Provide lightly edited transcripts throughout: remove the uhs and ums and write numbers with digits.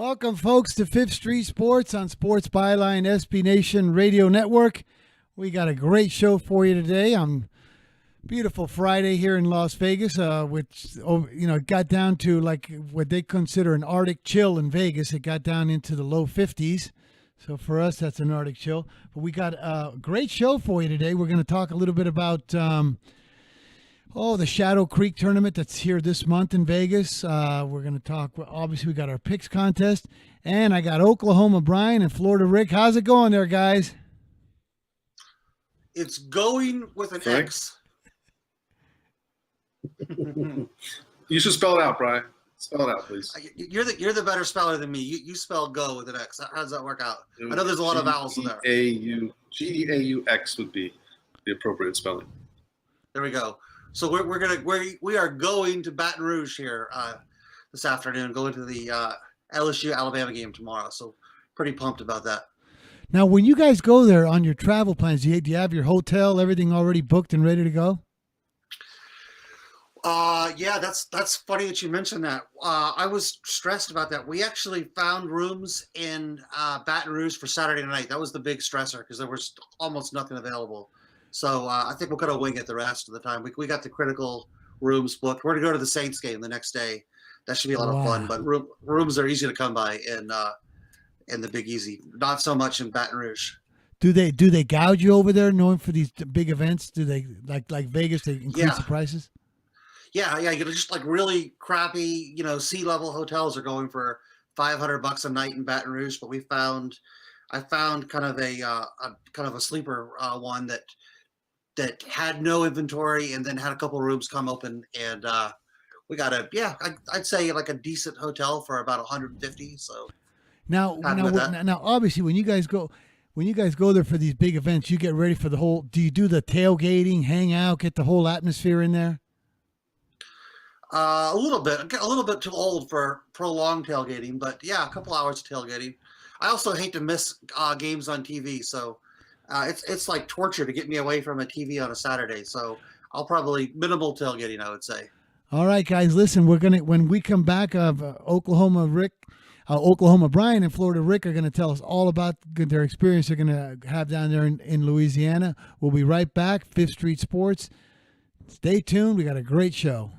Welcome, folks, to Fifth Street Sports on Sports Byline SB Nation Radio Network. We got a great show for you today on beautiful Friday here in Las Vegas, which it got down to like what they consider an Arctic chill in Vegas. It got down into the low 50s. So for us, that's an Arctic chill. But we got a great show for you today. We're going to talk a little bit about the Shadow Creek tournament that's here this month in Vegas. We're going to talk, obviously, we got our picks contest. And I got Oklahoma Brian and Florida Rick. How's it going there, guys? It's going with an X. You should spell it out, Brian. Spell it out, please. You're the better speller than me. You spell go with an X. How does that work out? I know there's a lot of vowels in there. G-E-A-U-X would be the appropriate spelling. There we go. So we are going to Baton Rouge here this afternoon. Going to the LSU Alabama game tomorrow. So pretty pumped about that. Now, when you guys go there on your travel plans, do you have your hotel, everything already booked and ready to go? Yeah, that's funny that you mentioned that. I was stressed about that. We actually found rooms in Baton Rouge for Saturday night. That was the big stressor because there was almost nothing available. So I think we're going to wing it the rest of the time. We got the critical rooms booked. We're going to go to the Saints game the next day. That should be a lot of fun. But rooms are easy to come by in the Big Easy. Not so much in Baton Rouge. Do they gouge you over there, knowing for these big events? Do they like Vegas? They increase the prices? Yeah. Just like really crappy, sea-level hotels are going for $500 a night in Baton Rouge. But I found kind of a sleeper one that had no inventory and then had a couple rooms come open, and we got I'd say like a decent hotel for about $150. So now, obviously, when you guys go there for these big events, you get ready for the whole. Do you do the tailgating, hang out, get the whole atmosphere in there? A little bit too old for prolonged tailgating, but yeah, a couple hours of tailgating. I also hate to miss games on TV, so it's like torture to get me away from a TV on a Saturday. So I'll probably minimal tailgating, I would say. All right, guys, listen, when we come back, Oklahoma Brian and Florida Rick are going to tell us all about their experience they're going to have down there in Louisiana. We'll be right back. Fifth Street Sports. Stay tuned. We got a great show.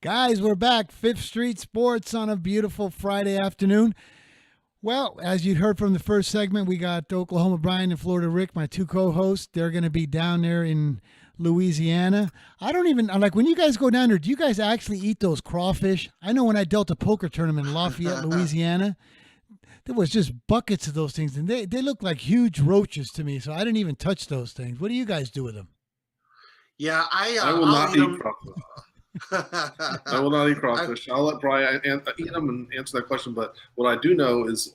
Guys, we're back. Fifth Street Sports on a beautiful Friday afternoon. Well, as you heard from the first segment, we got Oklahoma Brian and Florida Rick, my two co-hosts. They're going to be down there in Louisiana. I don't even, like, when you guys go down there, do you guys actually eat those crawfish? I know when I dealt a poker tournament in Lafayette, Louisiana, there was just buckets of those things, and they look like huge roaches to me, so I didn't even touch those things. What do you guys do with them? Yeah, I will not eat crawfish. I will not eat crawfish. I'll let Brian eat them and answer that question. But what I do know is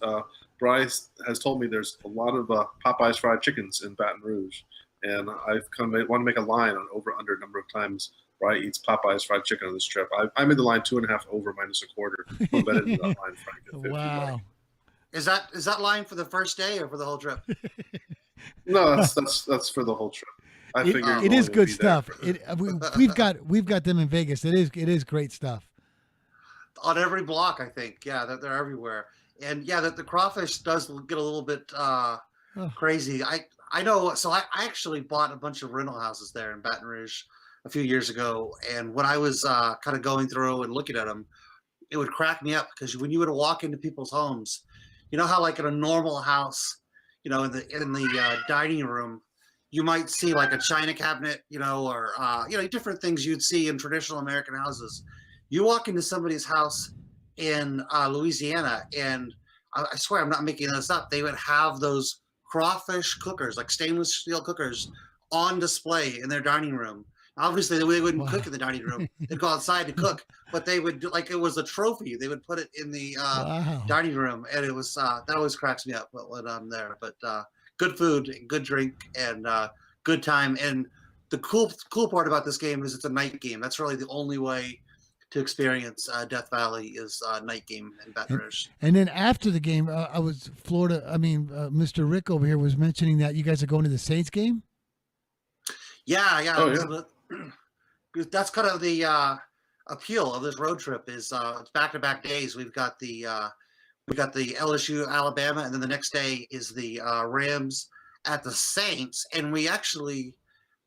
Bryce has told me there's a lot of Popeye's fried chickens in Baton Rouge, and I've want to make a line on over/under number of times Brian eats Popeye's fried chicken on this trip. I made the line 2.5 over minus a quarter. I'll bet it in that line for 50. Wow. Is that line for the first day or for the whole trip? No, that's for the whole trip. It is good stuff. We've got them in Vegas. It is great stuff. On every block, I think. Yeah, they're everywhere. And yeah, the crawfish does get a little bit crazy. I know. So I actually bought a bunch of rental houses there in Baton Rouge a few years ago. And when I was kind of going through and looking at them, it would crack me up because when you would walk into people's homes, you know how like in a normal house, in the dining room, you might see like a china cabinet, or different things you'd see in traditional American houses. You walk into somebody's house, in Louisiana, and I swear I'm not making this up. They would have those crawfish cookers, like stainless steel cookers, on display in their dining room. Obviously, they wouldn't cook in the dining room. They'd go outside to cook, but they would like it was a trophy. They would put it in the dining room, and it was that always cracks me up when I'm there. But good food, good drink, and good time. And the cool part about this game is it's a night game. That's really the only way to experience Death Valley is night game in Baton Rouge. And then after the game, Mr. Rick over here was mentioning that you guys are going to the Saints game. Yeah. Oh, yeah. That's kind of the appeal of this road trip is it's back-to-back days. We've got the LSU Alabama, and then the next day is the Rams at the Saints. And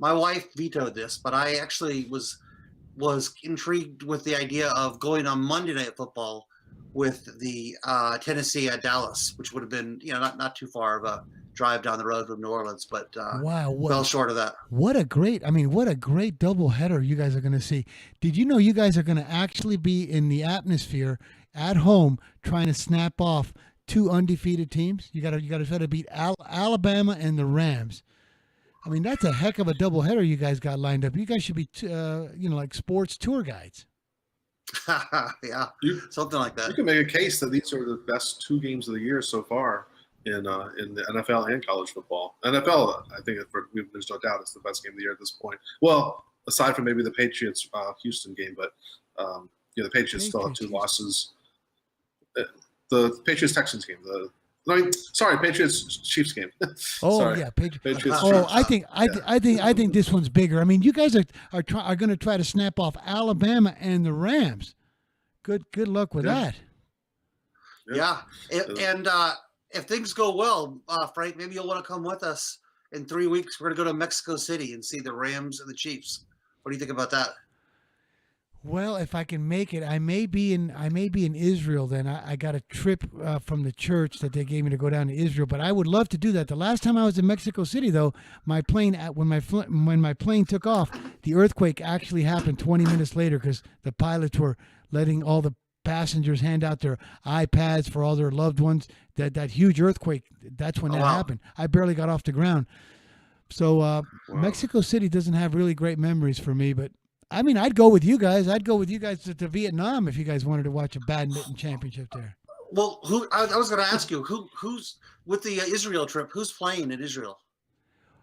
my wife vetoed this, but I actually was intrigued with the idea of going on Monday Night Football with the Tennessee at Dallas, which would have been not too far of a drive down the road from New Orleans, but fell short of that. What a great doubleheader you guys are going to see. Did you know you guys are going to actually be in the atmosphere at home trying to snap off two undefeated teams? You got to try to beat Alabama and the Rams. I mean, that's a heck of a doubleheader you guys got lined up. You guys should be, like sports tour guides. Yeah, something like that. You can make a case that these are the best two games of the year so far in the NFL and college football. NFL, I think there's no doubt it's the best game of the year at this point. Well, aside from maybe the Patriots Houston game, but the Patriots still have 2 losses. The Patriots Texans game. Patriots Chiefs game. Yeah, Patriots. Oh, I think this one's bigger. I mean, you guys are going to try to snap off Alabama and the Rams. Good luck with that. Yeah, and if things go well, Frank, maybe you'll want to come with us in 3 weeks. We're going to go to Mexico City and see the Rams and the Chiefs. What do you think about that? Well, if I can make it, I may be in Israel. Then I got a trip from the church that they gave me to go down to Israel. But I would love to do that. The last time I was in Mexico City, though, my plane when my plane took off, the earthquake actually happened 20 minutes later because the pilots were letting all the passengers hand out their iPads for all their loved ones. That huge earthquake, that's when that happened. I barely got off the ground. So Mexico City doesn't have really great memories for me, but I mean, I'd go with you guys. I'd go with you guys to Vietnam if you guys wanted to watch a badminton championship there. Well, I was going to ask you, who's with the Israel trip? Who's playing in Israel?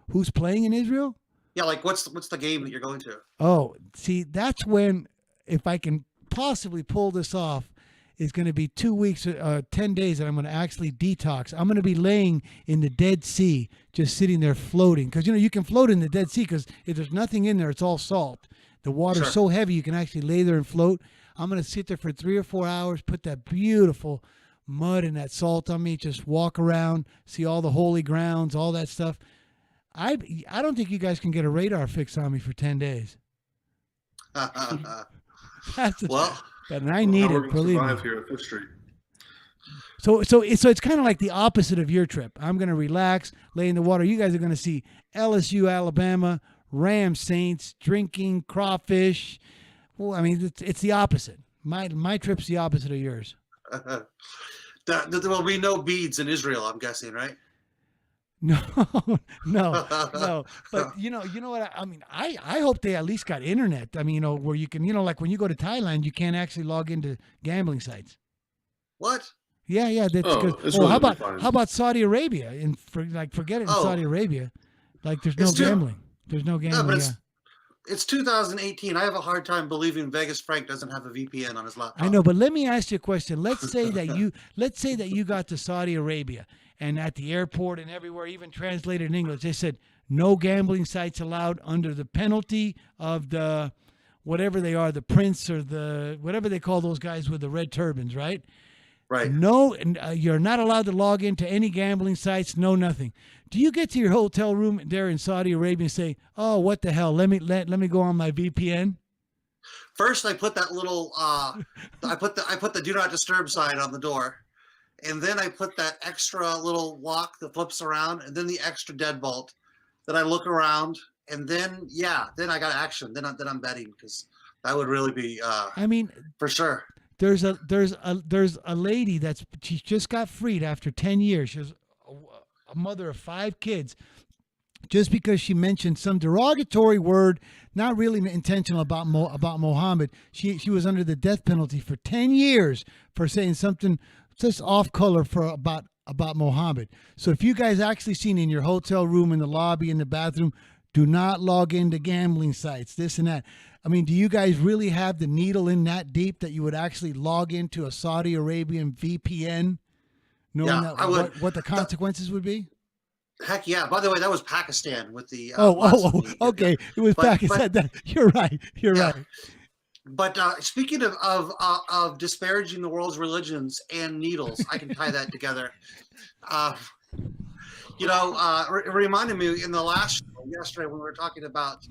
Who's playing in Israel? Yeah, like what's the game that you're going to? Oh, see, that's when, if I can possibly pull this off, is going to be 2 weeks, 10 days that I'm going to actually detox. I'm going to be laying in the Dead Sea, just sitting there floating. Because, you can float in the Dead Sea because if there's nothing in there, it's all salt. The water's so heavy you can actually lay there and float. I'm going to sit there for 3 or 4 hours, put that beautiful mud and that salt on me, just walk around, see all the holy grounds, all that stuff. I don't think you guys can get a radar fix on me for 10 days. But I need it, believe me. Here at Fifth Street. So it's kind of like the opposite of your trip. I'm going to relax, lay in the water. You guys are going to see LSU, Alabama, Rams, Saints, drinking, crawfish. Well, I mean, it's the opposite. My trip's the opposite of yours. There will be no beads in Israel, I'm guessing, right? No. But you know what? I mean, I hope they at least got internet. I mean, where you can, like when you go to Thailand, you can't actually log into gambling sites. What? Yeah. That's good. How about Saudi Arabia? And forget it in Saudi Arabia. Like there's no gambling. There's no gambling. No, it's 2018. I have a hard time believing Vegas Frank doesn't have a VPN on his laptop. I know, but let me ask you a question. Let's say that you got to Saudi Arabia and at the airport and everywhere, even translated in English, they said no gambling sites allowed under the penalty of the whatever they are, the prince or the whatever they call those guys with the red turbans, right? Right. No, you're not allowed to log into any gambling sites. No, nothing. Do you get to your hotel room there in Saudi Arabia and say, "Oh, what the hell? Let me go on my VPN"? First, I put that little I put the do not disturb sign on the door, and then I put that extra little lock that flips around, and then the extra deadbolt. Then I look around, and then I got action. Then I'm betting because that would really be. I mean, for sure. there's a lady she just got freed after 10 years. She was a mother of 5 kids. Just because she mentioned some derogatory word, not really intentional about Mohammed, she was under the death penalty for 10 years for saying something just off color about Mohammed. So if you guys actually seen in your hotel room, in the lobby, in the bathroom, do not log into gambling sites, this and that. I mean, do you guys really have the needle in that deep that you would actually log into a Saudi Arabian VPN, knowing what the consequences would be? Heck yeah! By the way, that was Pakistan with the. Okay. It was Pakistan. You're right. You're right. But speaking of disparaging the world's religions and needles, I can tie that together. It reminded me in the last show yesterday when we were talking about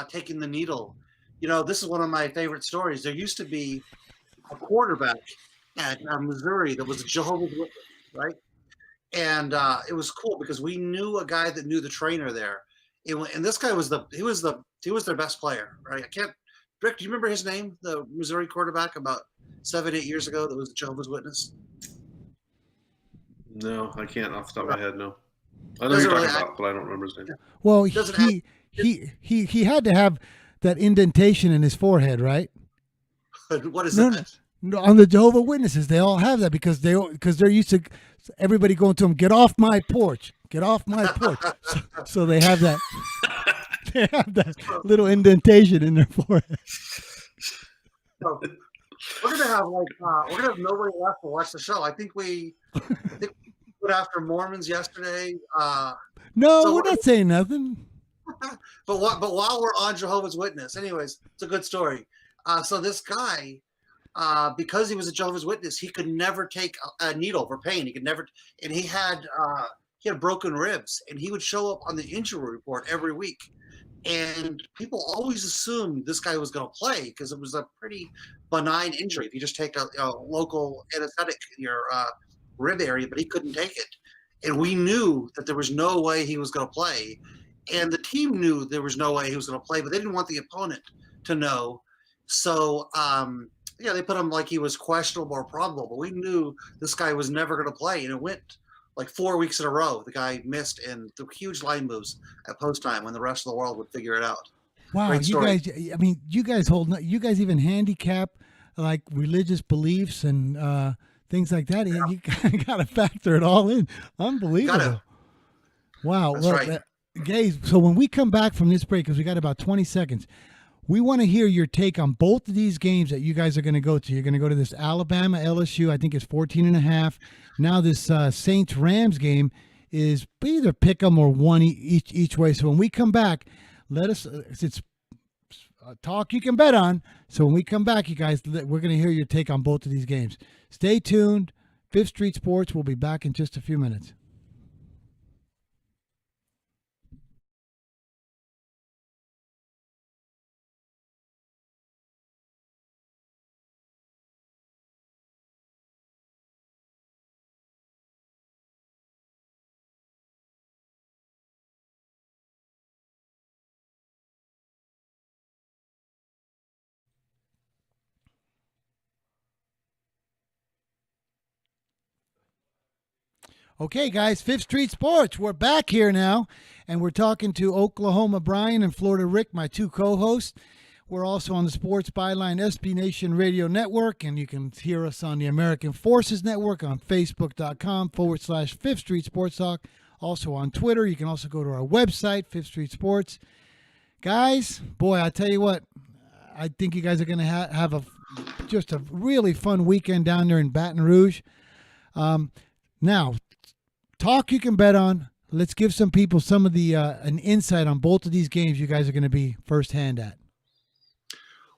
taking the needle. This is one of my favorite stories. There used to be a quarterback at Missouri that was a Jehovah's Witness, right? And it was cool because we knew a guy that knew the trainer there, and this guy was their best player, right? Rick, do you remember his name? The Missouri quarterback about 7-8 years ago that was a Jehovah's Witness. No, I can't off the top of my head. No, I know who you're talking about, but I don't remember his name. Well, he had to have that indentation in his forehead, right? What is that? No, on the Jehovah's Witnesses, they all have that because they're used to everybody going to them, get off my porch, get off my porch. So they have that. They have that little indentation in their forehead. So we're gonna have nobody left to watch the show. I think we put after Mormons yesterday. No, we're not saying nothing. But while we're on Jehovah's Witness, anyways, it's a good story. So this guy, because he was a Jehovah's Witness, he could never take a needle for pain. He could never, and he had broken ribs, and he would show up on the injury report every week. And people always assumed this guy was going to play because it was a pretty benign injury. If you just take a local anesthetic in your rib area, but he couldn't take it. And we knew that there was no way he was going to play. And the team knew there was no way he was going to play, but they didn't want the opponent to know. So, they put him like he was questionable or probable, but we knew this guy was never going to play. And it went like 4 weeks in a row. The guy missed, and the huge line moves at post time when the rest of the world would figure it out. Wow, you guys! I mean, you guys even handicap like religious beliefs and things like that. Yeah. You got to factor it all in. Unbelievable! Wow. That's right. Guys, so when we come back from this break, because we got about 20 seconds, we want to hear your take on both of these games that you guys are going to go to. You're going to go to this Alabama LSU. I think it's 14.5. Now this Saints Rams game is either pick 'em or one each way. So when we come back, let us. It's talk you can bet on. So when we come back, you guys, we're going to hear your take on both of these games. Stay tuned. Fifth Street Sports. We'll be back in just a few minutes. Okay, guys, Fifth Street Sports. We're back here now, and we're talking to Oklahoma Brian and Florida Rick, my two co-hosts. We're also on the Sports Byline SB Nation Radio Network, and you can hear us on the American Forces Network on Facebook.com/Fifth Street Sports Talk. Also on Twitter. You can also go to our website, Fifth Street Sports. Guys, boy, I tell you what, I think you guys are going to have just a really fun weekend down there in Baton Rouge. Now, talk you can bet on. Let's give some people some of the an insight on both of these games you guys are going to be firsthand at.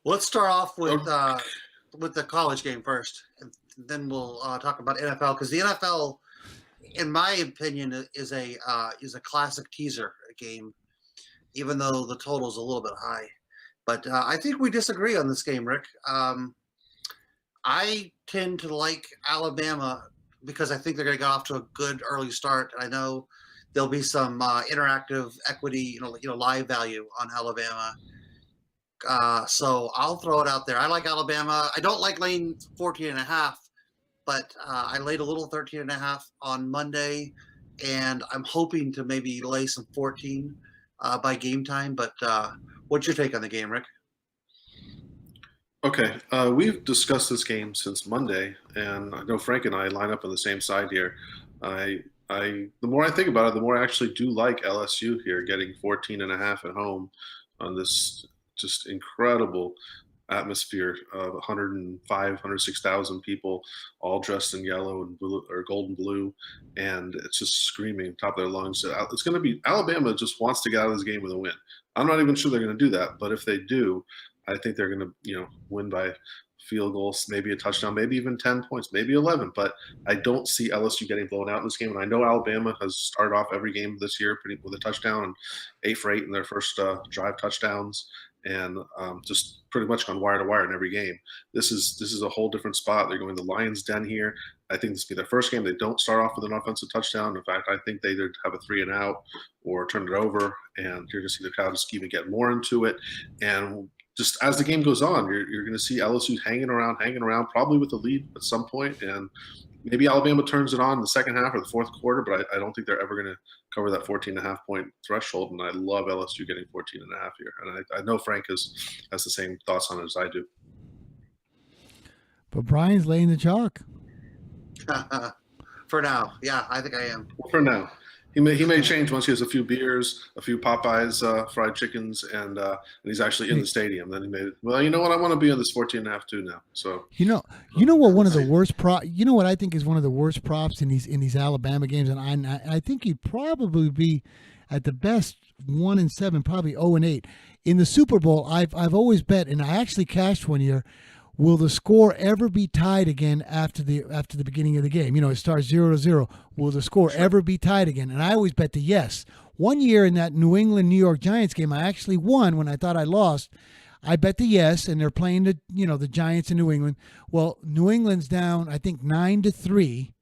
Let's start off with the college game first, and then we'll talk about NFL, because the NFL, in my opinion, is a classic teaser game, even though the total is a little bit high. But I think we disagree on this game, Rick. I tend to like Alabama because I think they're going to get off to a good early start. I know there'll be some interactive equity, live value on Alabama. So I'll throw it out there. I like Alabama. I don't like laying 14.5, but I laid a little 13.5 on Monday, and I'm hoping to maybe lay some 14 by game time. But what's your take on the game, Rick? Okay, we've discussed this game since Monday, and I know Frank and I line up on the same side here. The more I think about it, the more I actually do like LSU here, getting 14.5 at home on this just incredible atmosphere of 105, 106,000 people, all dressed in yellow and blue or gold and blue, and it's just screaming top of their lungs. It's going to be Alabama just wants to get out of this game with a win. I'm not even sure they're going to do that, but if they do, I think they're going to win by field goals, maybe a touchdown, maybe even 10 points, maybe 11. But I don't see LSU getting blown out in this game. And I know Alabama has started off every game this year with a touchdown and 8 for 8 in their first drive touchdowns, and just pretty much gone wire to wire in every game. This is a whole different spot. They're going to Lions Den here. I think this will be their first game. They don't start off with an offensive touchdown. In fact, I think they either have a 3 and out or turn it over, and you're going to see the crowd just even get more into it. And just as the game goes on, you're going to see LSU hanging around, probably with a lead at some point, and maybe Alabama turns it on in the second half or the fourth quarter, but I don't think they're ever going to cover that 14.5 point threshold, and I love LSU getting 14.5 here. And I know Frank has the same thoughts on it as I do. But Brian's laying the chalk. For now, yeah, I think I am. For now. He may change once he has a few beers, a few Popeyes fried chickens, and he's actually in the stadium. Then he made it. Well, you know what? I want to be on this 14.5 too now. So you know what one of the worst you know what I think is one of the worst props in these Alabama games, and I think he'd probably be at the best 1-7, probably 0-8 in the Super Bowl. I've always bet, and I actually cashed one year. Will the score ever be tied again after the beginning of the game? It starts 0-0. Will the score ever be tied again? And I always bet the yes. One year in that New England New York Giants game, I actually won when I thought I lost. I bet the yes, and they're playing the Giants in New England. Well, New England's down, I think 9-3,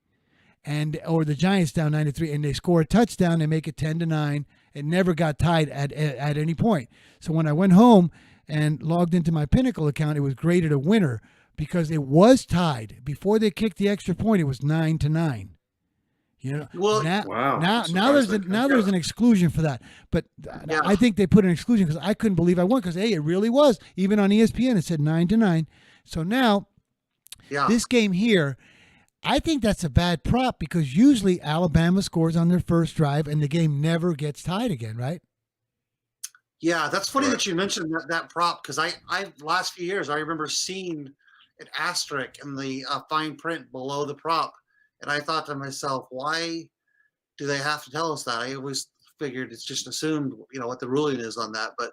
or the Giants down 9-3, and they score a touchdown. They make it 10-9. It never got tied at any point. So when I went home and logged into my Pinnacle account, it was graded a winner because it was tied. Before they kicked the extra point, it was 9-9. Well, now there's an exclusion for that. But yeah. I think they put an exclusion because I couldn't believe I won because, it really was. Even on ESPN, it said 9-9. So now, this game here, I think that's a bad prop because usually Alabama scores on their first drive and the game never gets tied again, right? Yeah, that's funny that you mentioned that prop because I last few years I remember seeing an asterisk in the fine print below the prop, and I thought to myself, why do they have to tell us that? I always figured it's just assumed, what the ruling is on that, but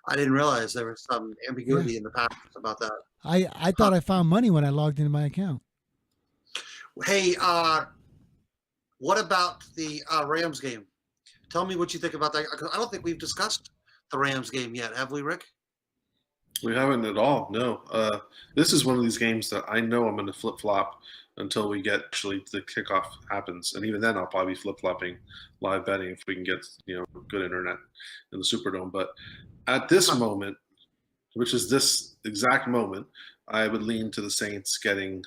I didn't realize there was some ambiguity in the past about that. I thought I found money when I logged into my account. Hey, what about the Rams game? Tell me what you think about that. I don't think we've discussed the Rams game yet, have we, Rick? We haven't at all. No. This is one of these games that I know I'm going to flip-flop until we get actually the kickoff happens, and even then I'll probably be flip-flopping live betting if we can get good internet in the Superdome. But at this moment, which is this exact moment, I would lean to the Saints getting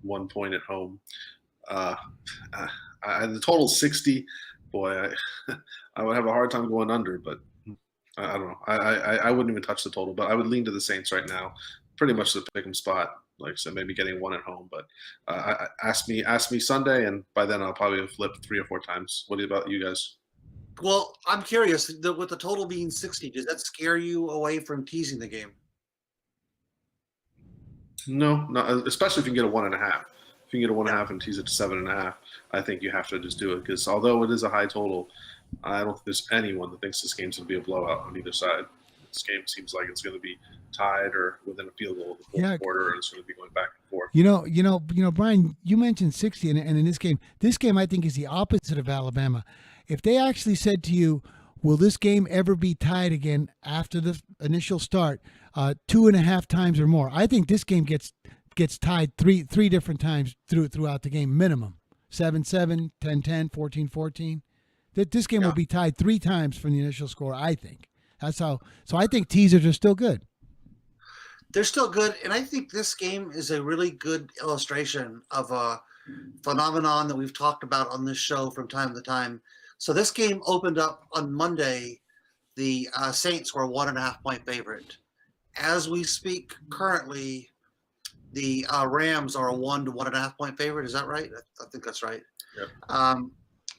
1 point at home. The total 60. Boy, I would have a hard time going under, but I don't know. I wouldn't even touch the total, but I would lean to the Saints right now. Pretty much the pick 'em spot. Like I said, maybe getting 1 at home, but ask me Sunday, and by then I'll probably have flipped 3 or 4 times. What about you guys? Well, I'm curious. With the total being 60, does that scare you away from teasing the game? No, especially if you can get a 1.5. If you can get a 1.5 and tease it to 7.5, I think you have to just do it because although it is a high total, I don't think there's anyone that thinks this game's going to be a blowout on either side. This game seems like it's going to be tied or within a field goal of the fourth quarter, and it's going to be going back and forth. Brian, you mentioned 60, and in this game I think is the opposite of Alabama. If they actually said to you, will this game ever be tied again after the initial start, 2.5 times or more, I think this game gets tied three different times throughout the game minimum. 7-7, 10-10, 14-14. This game will be tied 3 times from the initial score, I think. That's how. So I think teasers are still good. they're still good, and I think this game is a really good illustration of a phenomenon that we've talked about on this show from time to time. So this game opened up on Monday. The Saints were a 1.5-point favorite. As we speak currently, the Rams are a 1 to 1.5-point favorite. Is that right? I think that's right. Yep.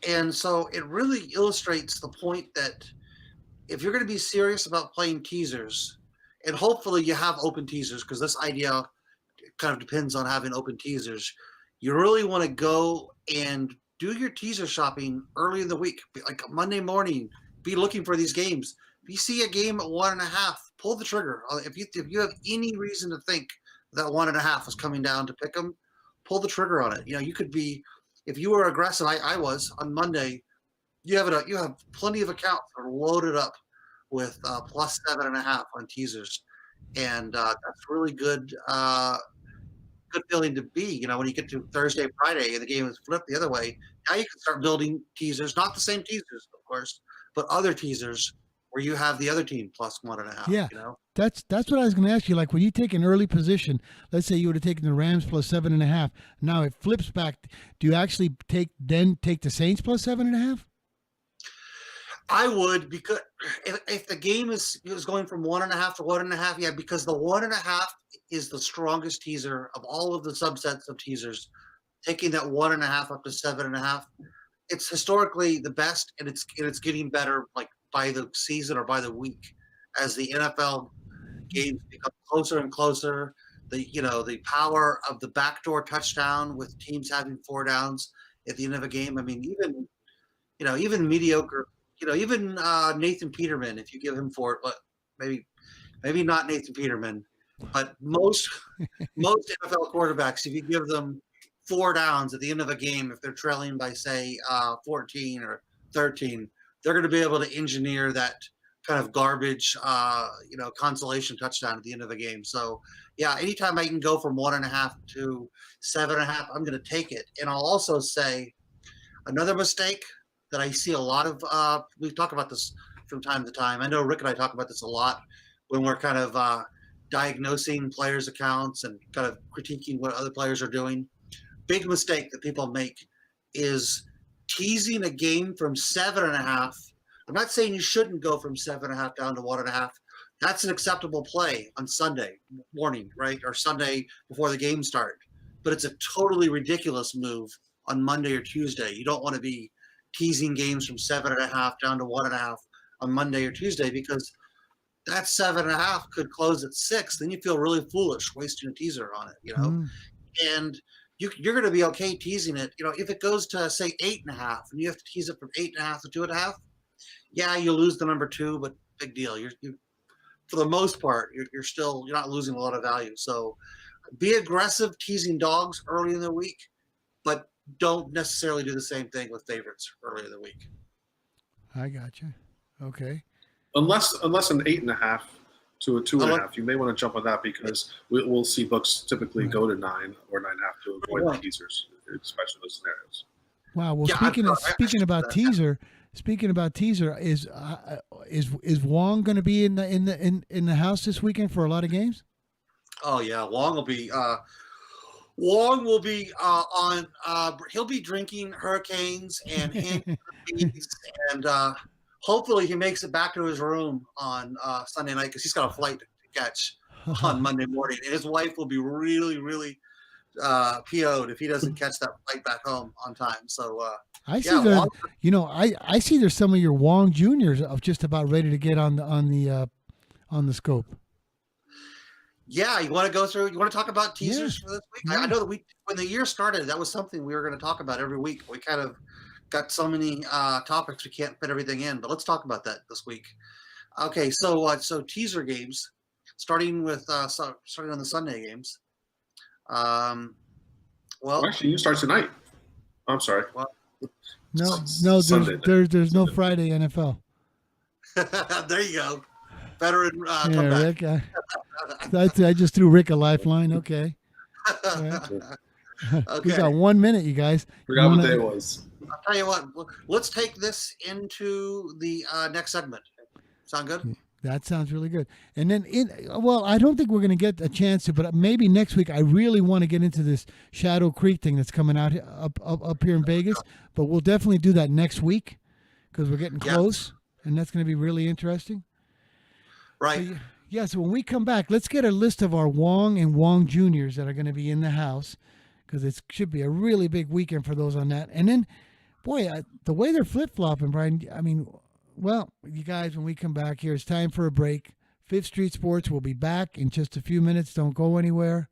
And so it really illustrates the point that if you're going to be serious about playing teasers, and hopefully you have open teasers, because this idea kind of depends on having open teasers, you really want to go and do your teaser shopping early in the week, like Monday morning. Be looking for these games. If you see a game at 1.5, pull the trigger. If you have any reason to think that 1.5 is coming down to pick them, pull the trigger on it. You could be, if you were aggressive, I was on Monday. You have plenty of accounts that are loaded up with plus 7.5 on teasers, and that's really good. Good feeling to be. When you get to Thursday, Friday, and the game is flipped the other way. Now you can start building teasers, not the same teasers, of course, but other teasers where you have the other team plus 1.5. Yeah, that's what I was going to ask you. Like when you take an early position, let's say you would have taken the Rams plus 7.5. Now it flips back. Do you actually take the Saints plus 7.5? I would, because if the game is going from 1.5 to 1.5, yeah, because the 1.5 is the strongest teaser of all of the subsets of teasers. Taking that 1.5 up to 7.5, it's historically the best, and it's getting better like by the season or by the week as the NFL games become closer and closer. The power of the backdoor touchdown with teams having 4 downs at the end of a game. I mean, even mediocre. Even Nathan Peterman, if you give him maybe not Nathan Peterman, but most NFL quarterbacks, if you give them 4 downs at the end of a game, if they're trailing by say 14 or 13, they're going to be able to engineer that kind of garbage, consolation touchdown at the end of the game. So, yeah, anytime I can go from 1.5 to 7.5, I'm going to take it. And I'll also say another mistake that I see a lot of, we talk about this from time to time. I know Rick and I talk about this a lot when we're kind of diagnosing players' accounts and kind of critiquing what other players are doing. Big mistake that people make is teasing a game from 7.5. I'm not saying you shouldn't go from 7.5 down to 1.5. That's an acceptable play on Sunday morning, right? Or Sunday before the game start. But it's a totally ridiculous move on Monday or Tuesday. You don't want to be teasing games from 7.5 down to 1.5 on Monday or Tuesday, because that 7.5 could close at 6. Then you feel really foolish wasting a teaser on it, and you're going to be okay teasing it. If it goes to say 8.5 and you have to tease it from 8.5 to 2.5, yeah, you lose the number 2, but big deal. You for the most part, you're not losing a lot of value. So be aggressive teasing dogs early in the week, but don't necessarily do the same thing with favorites early in the week. I got you. Okay. Unless an 8.5 to a 2.5, you may want to jump on that, because we'll see books typically go to 9 or 9.5 to avoid the teasers, especially those scenarios. Wow. Well, speaking about teaser, is Wong going to be in the house this weekend for a lot of games? Oh yeah, Wong will be on. He'll be drinking Hurricanes and and hopefully he makes it back to his room on Sunday night, because he's got a flight to catch on Monday morning, and his wife will be really, really PO'd if he doesn't catch that flight back home on time. So I see I see there's some of your Wong Juniors of just about ready to get on the scope. Yeah, you want to talk about teasers for this week? Yeah. I know that when the year started, that was something we were going to talk about every week. We kind of got so many topics we can't fit everything in, but let's talk about that this week. Okay, so teaser games, starting on the Sunday games. Well, actually, you start tonight. I'm sorry. Well, no, there's no Friday NFL. There you go. Veteran comeback. Rick, I just threw Rick a lifeline. Okay. Right. Okay. We got 1 minute, you guys. Forgot what day it was. I'll tell you what. Let's take this into the next segment. Sound good? That sounds really good. And then, well, I don't think we're going to get a chance to, but maybe next week. I really want to get into this Shadow Creek thing that's coming out up here in Vegas. But we'll definitely do that next week because we're getting close, and that's going to be really interesting. Right. So, so when we come back, let's get a list of our Wong and Wong Juniors that are going to be in the house because it should be a really big weekend for those on that. And then, boy, the way they're flip-flopping, Brian, I mean, well, you guys, when we come back here, it's time for a break. Fifth Street Sports will be back in just a few minutes. Don't go anywhere.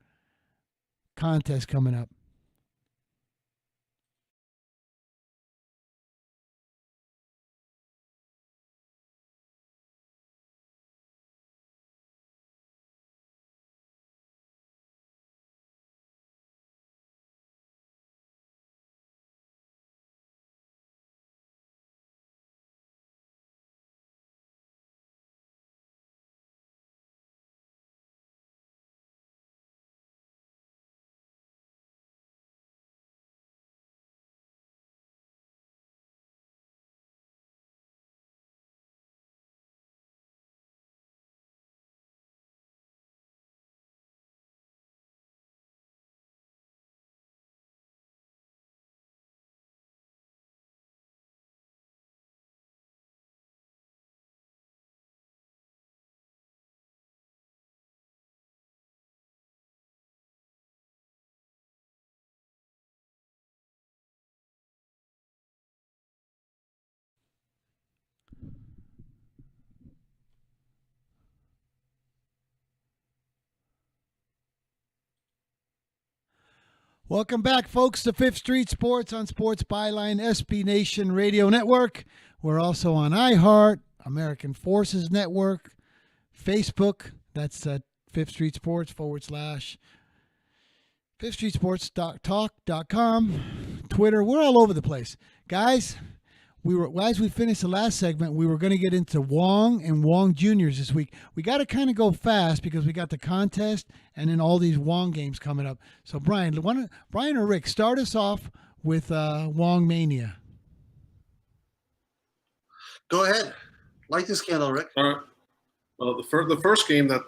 Contest coming up. Welcome back, folks, to Fifth Street Sports on Sports Byline SB Nation Radio Network. We're also on iHeart, American Forces Network, Facebook. That's Fifth Street Sports / FifthStreetSports.talk.com, Twitter. We're all over the place. Guys, as we finished the last segment, we were going to get into Wong and Wong Juniors this week. We got to kind of go fast because we got the contest and then all these Wong games coming up. So, Brian or Rick, start us off with Wong Mania. Go ahead. Light this candle, Rick. All right. Well, the first game that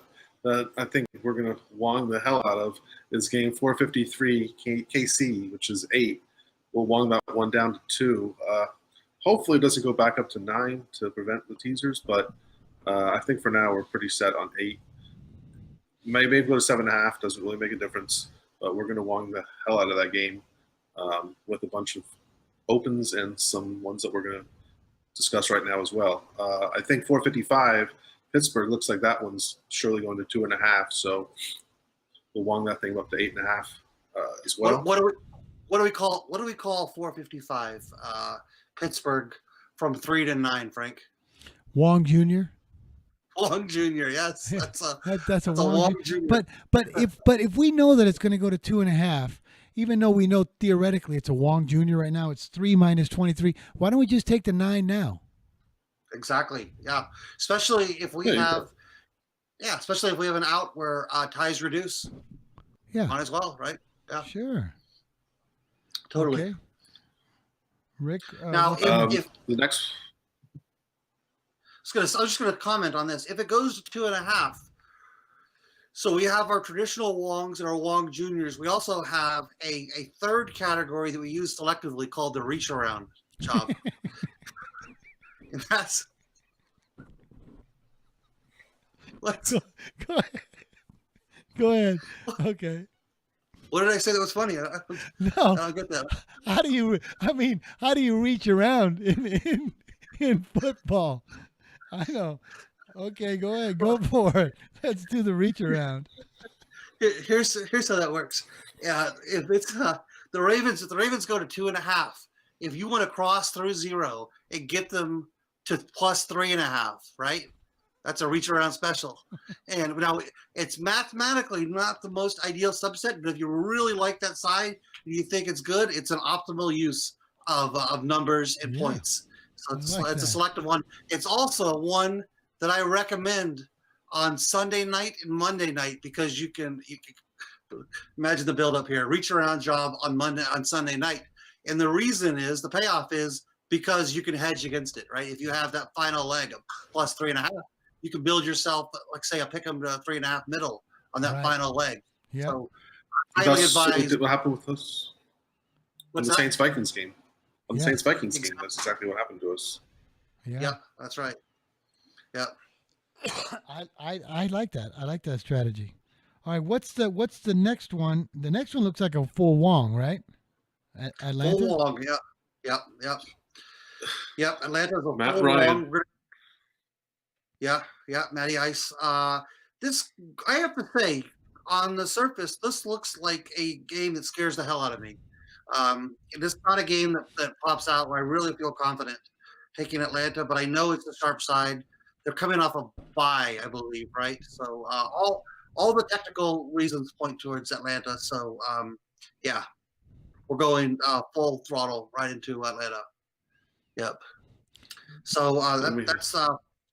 I think we're going to Wong the hell out of is game 453 KC, which is 8. We'll Wong that one down to 2. Hopefully it doesn't go back up to 9 to prevent the teasers, but I think for now we're pretty set on 8. Maybe go to 7.5, doesn't really make a difference, but we're going to Wong the hell out of that game with a bunch of opens and some ones that we're going to discuss right now as well. I think 455 Pittsburgh looks like that one's surely going to 2.5, so we'll Wong that thing up to 8.5 as well. What do we call 455 Pittsburgh from 3 to 9, Frank? Wong Jr. Wong Jr. Yes, that's a Wong Jr. But if we know that it's going to go to 2.5, even though we know theoretically it's a Wong Jr. right now, it's 3 minus 23. Why don't we just take the 9 now? Exactly. Yeah. Especially if we have an out where ties reduce. Yeah. Might as well, right? Yeah. Sure. Totally. Okay. Rick. Now, if the next, I was just gonna comment on this. If it goes to 2.5, so we have our traditional Wongs and our Wong Juniors. We also have a third category that we use selectively called the reach around job. And that's Go ahead. Okay. What did I say that was funny? No. I don't get that. How do you reach around in football? I know. Okay, go ahead. Go for it. Let's do the reach around. Here's how that works. If it's the Ravens, if the Ravens go to 2.5, if you want to cross through 0 and get them to plus 3.5, right? That's a reach around special. And now it's mathematically not the most ideal subset, but if you really like that side and you think it's good, it's an optimal use of numbers and points. So it's a selective one. It's also one that I recommend on Sunday night and Monday night because you can imagine the build up here. Reach around job on Sunday night. And the reason is, the payoff is because you can hedge against it, right? If you have that final leg of plus 3.5, you can build yourself, like say, a pick 'em to 3.5 middle on that final leg. Yeah. So highly advised. What happened with us? On the Saints Vikings game. On the Saints Vikings game, that's exactly what happened to us. Yeah. Yep, that's right. Yep. I like that. I like that strategy. All right, what's the next one? The next one looks like a full Wong, right? Atlanta. Full Wong. Yep. Atlanta's a Matt full Ryan. Wong. Yeah, Matty Ice. This, I have to say, on the surface, this looks like a game that scares the hell out of me. This is not a game that pops out where I really feel confident taking Atlanta, but I know it's a sharp side. They're coming off a bye, I believe, right? So all the technical reasons point towards Atlanta. So yeah, we're going full throttle right into Atlanta. Yep. So that's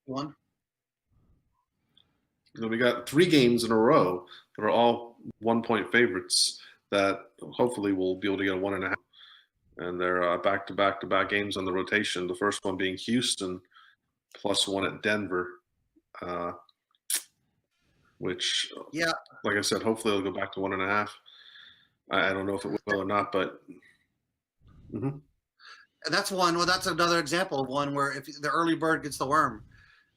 one. We got 3 games in a row that are all 1-point favorites that hopefully we'll be able to get a 1.5. And they're back-to-back games on the rotation. The first one being Houston +1 at Denver, which, like I said, hopefully it'll go back to 1.5. I don't know if it will or not, but. Mm-hmm. And that's one. Well, that's another example of one where if the early bird gets the worm,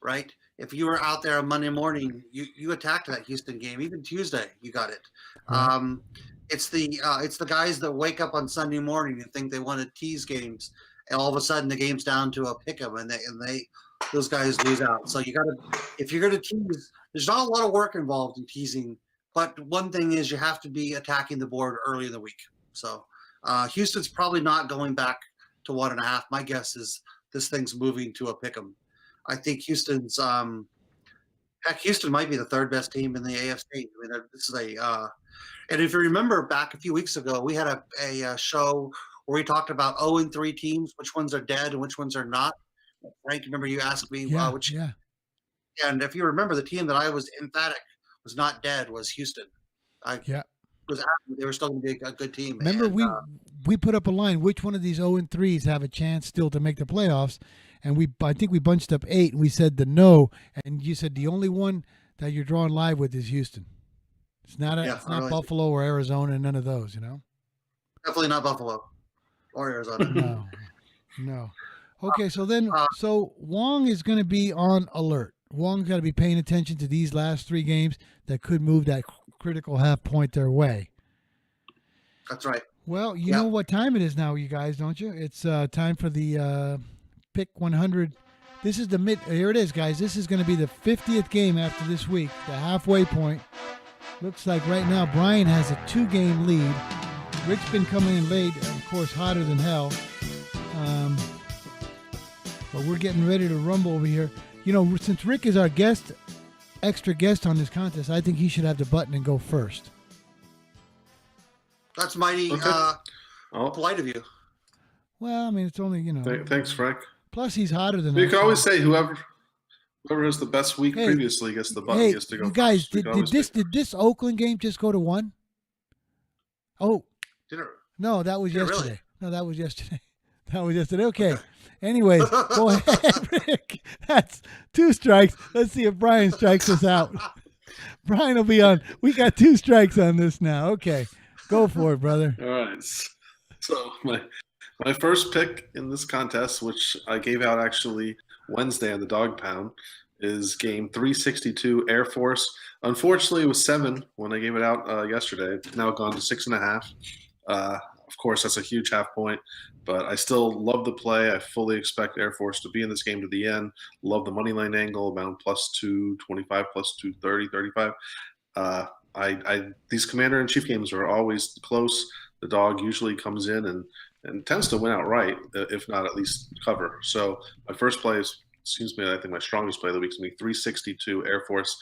right? If you were out there on Monday morning, you attacked that Houston game. Even Tuesday, you got it. Mm-hmm. It's the guys that wake up on Sunday morning and think they want to tease games, and all of a sudden the game's down to a pick 'em, and those guys lose out. So if you're gonna tease, there's not a lot of work involved in teasing. But one thing is you have to be attacking the board early in the week. So Houston's probably not going back to 1.5. My guess is this thing's moving to a pick 'em. I think Houston's Houston might be the 3rd best team in the AFC. I mean, this is and if you remember back a few weeks ago, we had a show where we talked about 0-3 teams, which ones are dead and which ones are not. Frank, remember you asked me which? Yeah. And if you remember, the team that I was emphatic was not dead was Houston. Was happy they were still going to be a good team. Remember, and, we put up a line. Which one of these 0-3s have a chance still to make the playoffs? And I think we bunched up 8. And we said the no, and you said the only one that you're drawing live with is Houston. It's not really. Buffalo or Arizona, none of those. Definitely not Buffalo or Arizona. No. Okay, so then so Wong is going to be on alert. Wong's got to be paying attention to these last 3 games that could move that critical half point their way. That's right. Well, you know what time it is now, you guys, don't you? It's time for the Pick 100. This is here it is, guys. This is going to be the 50th game after this week, the halfway point. Looks like right now Brian has a 2-game lead. Rick's been coming in late, of course, hotter than hell. But we're getting ready to rumble over here. Since Rick is our extra guest on this contest, I think he should have the button and go first. That's mighty polite of you. Well, I mean, it's only, Thanks, Frank. Plus, he's hotter than us. You can always say whoever has the best week previously gets the button, gets to go you guys, first. Did this Oakland game just go to 1? Oh. No, that was yesterday. Really? No, that was yesterday. Okay. Anyways, go ahead, Rick. That's 2 strikes. Let's see if Brian strikes us out. Brian will be on. We got 2 strikes on this now. Okay. Go for it, brother. All right. So my first pick in this contest, which I gave out actually Wednesday on the Dog Pound, is game 362 Air Force. Unfortunately, it was 7 when I gave it out yesterday. It's now gone to 6.5. Of course, that's a huge half point, but I still love the play. I fully expect Air Force to be in this game to the end. Love the money line angle, about +225, +230, 35. These Commander-in-Chief games are always close. The dog usually comes in and tends to win outright, if not at least cover. So my first play is, I think my strongest play of the week is going to be 362 Air Force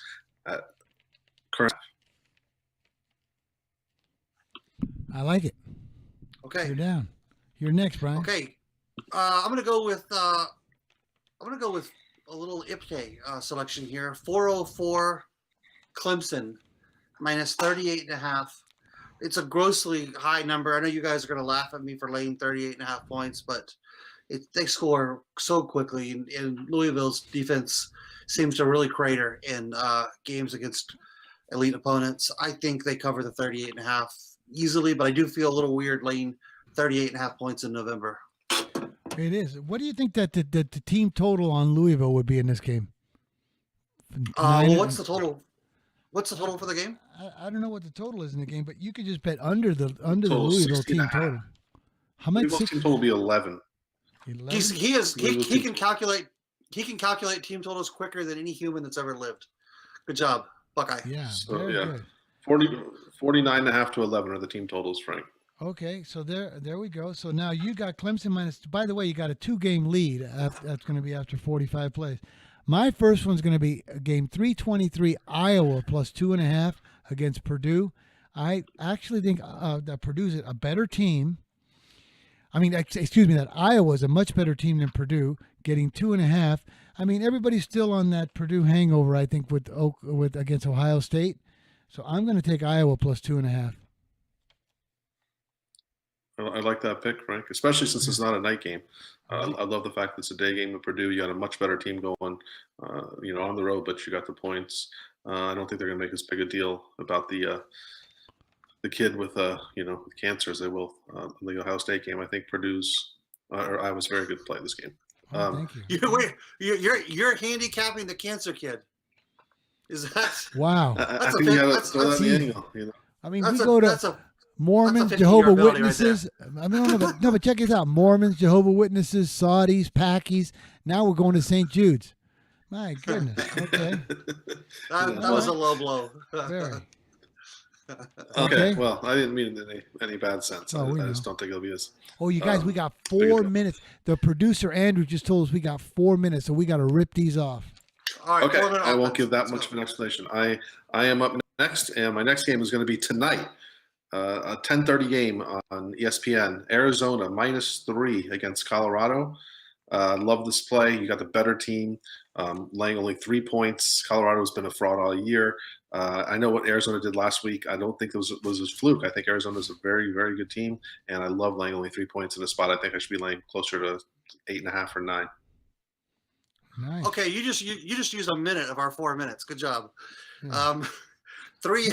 at current. I like it. Okay. You're down. You're next, Brian. Okay. I'm gonna go with a little Ipke selection here. 404 Clemson -38.5. It's a grossly high number. I know you guys are gonna laugh at me for laying 38.5 points, but they score so quickly, and Louisville's defense seems to really crater in games against elite opponents. I think they cover the 38.5 easily, but I do feel a little weird laying 38.5 points in November. It is. What do you think that the team total on Louisville would be in this game? Well, what's the total? What's the total for the game? I don't know what the total is in the game, but you could just bet under the Louisville team total. How much? Louisville team total will be 11. 11? He can calculate. He can calculate team totals quicker than any human that's ever lived. Good job, Buckeye. Yeah, So, very good. 49.5 to 11 are the team totals, Frank. Okay, so there we go. So now you got Clemson minus. By the way, you got a 2-game lead. That's going to be after 45 plays. My first one's going to be game 323, Iowa plus 2.5 against Purdue. I actually think that Purdue's a better team. I mean, excuse me, that Iowa is a much better team than Purdue, getting 2.5. I mean, everybody's still on that Purdue hangover, I think, with against Ohio State. So I'm going to take Iowa plus 2.5. I like that pick, Frank, especially since it's not a night game. I love the fact that it's a day game at Purdue. You got a much better team going, on the road, but you got the points. I don't think they're going to make as big a deal about the kid with with cancer as they will the Ohio State game. I think Purdue's or Iowa's very good to play this game. Thank you. You're handicapping the cancer kid. Is that wow? I think you got to throw that in the angle. I mean, we go to Mormons, Jehovah Witnesses. Right, I mean, no, but check this out: Mormons, Jehovah Witnesses, Saudis, Pakis. Now we're going to St. Jude's. My goodness. Okay. that was a low blow. Very. Okay. Well, I didn't mean in any bad sense. Oh, I just don't think it'll be as. Oh, you guys, we got 4 minutes. The producer Andrew just told us we got 4 minutes, so we got to rip these off. All right, okay, I won't give that much of an explanation. I am up next, and my next game is going to be tonight. A 10:30 game on ESPN. Arizona -3 against Colorado. Love this play. You got the better team, laying only 3 points. Colorado's been a fraud all year. I know what Arizona did last week. I don't think it was a fluke. I think Arizona's a very, very good team, and I love laying only 3 points in a spot. I think I should be laying closer to 8.5 or 9. Nice. Okay, you just used a minute of our 4 minutes. Good job. Yeah. 3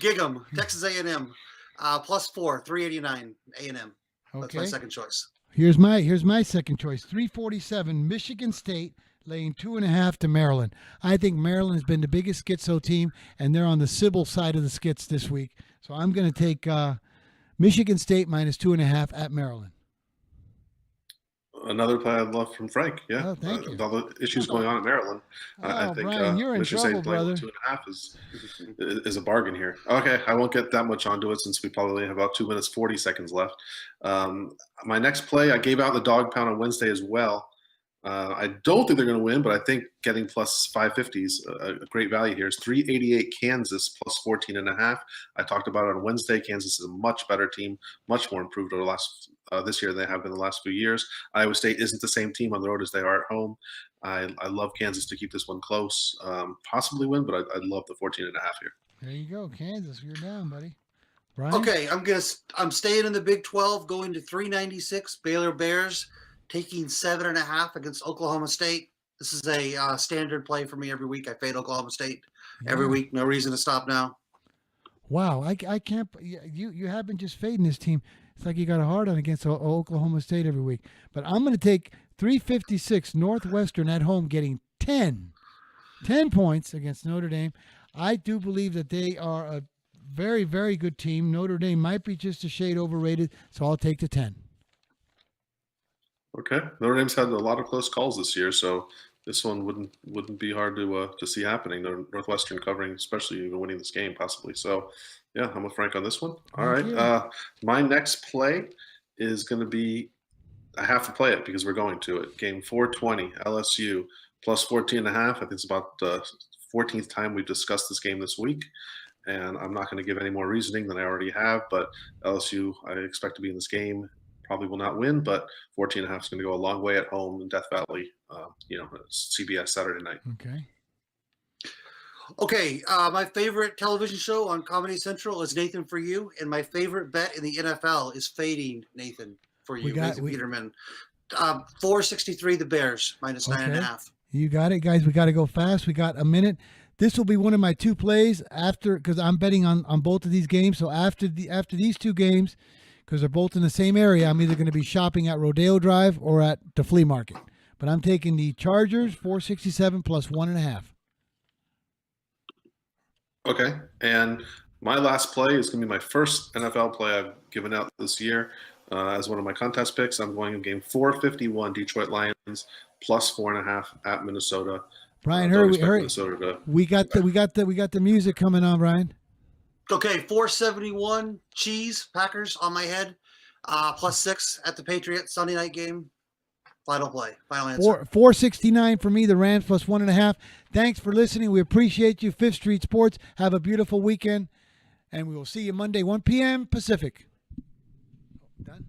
Gig'em, Texas A&M, +4, 389 A&M. That's my second choice. Here's my second choice. 347 Michigan State laying 2.5 to Maryland. I think Maryland has been the biggest schizo team, and they're on the Sybil side of the skits this week. So I'm going to take Michigan State -2.5 at Maryland. Another play I'd love from Frank. Yeah, oh, thank you. With all the issues going on in Maryland, I think Brian, you're in Michigan trouble, State playing brother. 2.5 is a bargain here. Okay, I won't get that much onto it since we probably have about 2 minutes 40 seconds left. My next play, I gave out the dog pound on Wednesday as well. I don't think they're going to win, but I think getting +550 is a great value here. It's 388 Kansas +14.5. I talked about it on Wednesday. Kansas is a much better team, much more improved over the last this year than they have been the last few years. Iowa State isn't the same team on the road as they are at home. I love Kansas to keep this one close, possibly win, but I'd love the 14.5 here. There you go, Kansas. You're down, buddy. Brian? Okay, I'm staying in the Big 12, going to 396 Baylor Bears, taking 7.5 against Oklahoma State. This is a standard play for me every week. I fade Oklahoma State every week. No reason to stop now. Wow, I can't. You have been just fading this team. It's like you got a hard on against Oklahoma State every week. But I'm going to take 356 Northwestern at home, getting 10 points against Notre Dame. I do believe that they are a very, very good team. Notre Dame might be just a shade overrated, so I'll take the 10. Okay, Notre Dame's had a lot of close calls this year, so this one wouldn't be hard to see happening. Northwestern covering, especially even winning this game possibly. So, yeah, I'm with Frank on this one. All right, my next play is going to be I have to play it because we're going to it. Game 420 LSU +14.5. I think it's about the 14th time we've discussed this game this week. And I'm not going to give any more reasoning than I already have, but LSU, I expect to be in this game. Probably will not win, but 14.5 is going to go a long way at home in Death Valley. CBS Saturday night. Okay, my favorite television show on Comedy Central is Nathan For You, and my favorite bet in the NFL is fading Nathan For You. Nathan Peterman 463 the Bears minus 9.5. You got it, guys. We got to go fast. We got a minute. This will be one of my two plays after, because I'm betting on both of these games. So after these two games, because they're both in the same area, I'm either going to be shopping at Rodeo Drive or at the flea market. But I'm taking the Chargers 467 plus 1.5. Okay, and my last play is going to be my first NFL play I've given out this year as one of my contest picks. I'm going in game 451, Detroit Lions plus 4.5 at Minnesota. Brian, hurry! Minnesota we got the music coming on, Brian. Okay, 471 cheese Packers on my head, plus 6 at the Patriots Sunday night game. Final play, final answer. 469 for me, the Rams plus 1.5. Thanks for listening. We appreciate you. Fifth Street Sports. Have a beautiful weekend, and we will see you Monday, 1 p.m. Pacific. Done?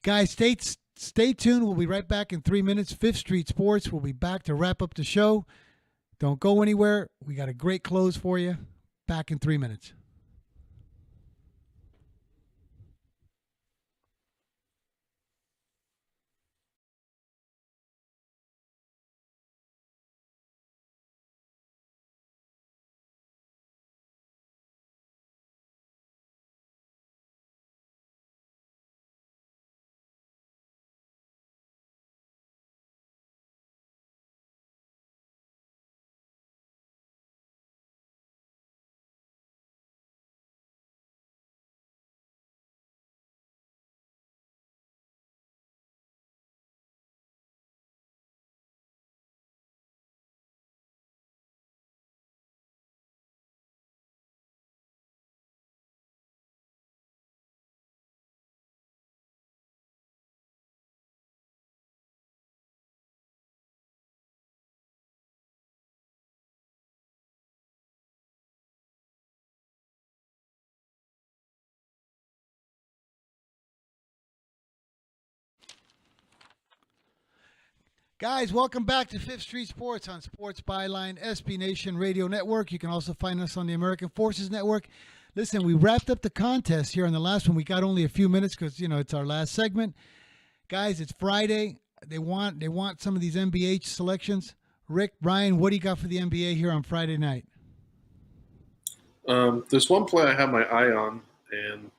Guys, stay tuned. We'll be right back in 3 minutes. Fifth Street Sports. We'll be back to wrap up the show. Don't go anywhere. We got a great close for you. Back in 3 minutes. Guys, welcome back to Fifth Street Sports on Sports Byline, SB Nation Radio Network. You can also find us on the American Forces Network. Listen, we wrapped up the contest here on the last one. We got only a few minutes because, it's our last segment. Guys, it's Friday. They want some of these NBA selections. Rick, Brian, what do you got for the NBA here on Friday night? There's one play I have my eye on, and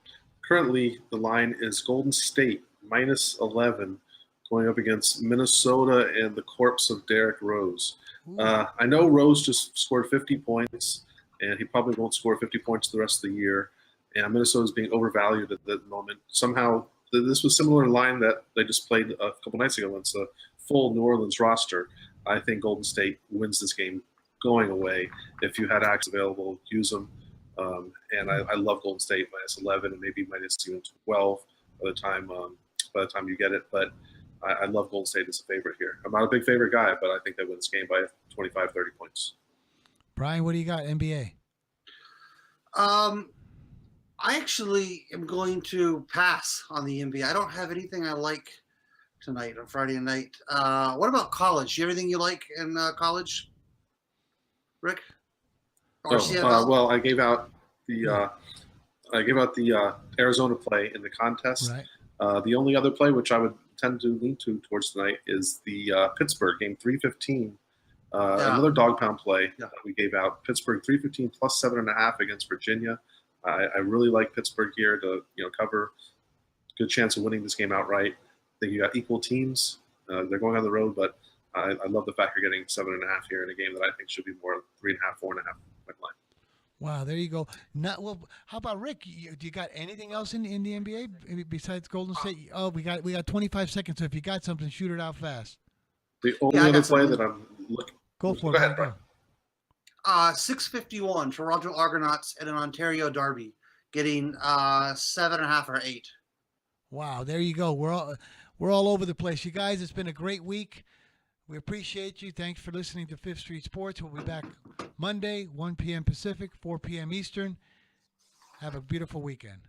currently the line is Golden State -11 going up against Minnesota and the corpse of Derrick Rose. I know Rose just scored 50 points, and he probably won't score 50 points the rest of the year. And Minnesota's being overvalued at the moment. Somehow, this was similar line that they just played a couple nights ago. It's a full New Orleans roster. I think Golden State wins this game going away. If you had access available, use them. And I love Golden State -11 and maybe -12 by the time you get it. But I love Golden State as a favorite here. I'm not a big favorite guy, but I think they win this game by 25, 30 points. Brian, what do you got, NBA? I actually am going to pass on the NBA. I don't have anything I like tonight on Friday night. What about college? Do you have anything you like in college, Rick? Well, I gave out the Arizona play in the contest. Right. The only other play which I would tend to lean towards tonight is the Pittsburgh game 315. Another dog pound play that we gave out. Pittsburgh 315 plus 7.5 against Virginia. I really like Pittsburgh here to cover. Good chance of winning this game outright. I think you got equal teams. They're going on the road, but I love the fact you're getting 7.5 here in a game that I think should be more 3.5, 4.5 line. Wow, there you go. How about Rick? Do you got anything else in the NBA besides Golden State? Oh, we got 25 seconds. So if you got something, shoot it out fast. The only other play that I'm looking. Go for it. Go ahead, Brian. 6:51 Toronto Argonauts at an Ontario Derby, getting 7.5 or 8. Wow, there you go. We're all over the place, you guys. It's been a great week. We appreciate you. Thanks for listening to Fifth Street Sports. We'll be back Monday, 1 p.m. Pacific, 4 p.m. Eastern. Have a beautiful weekend.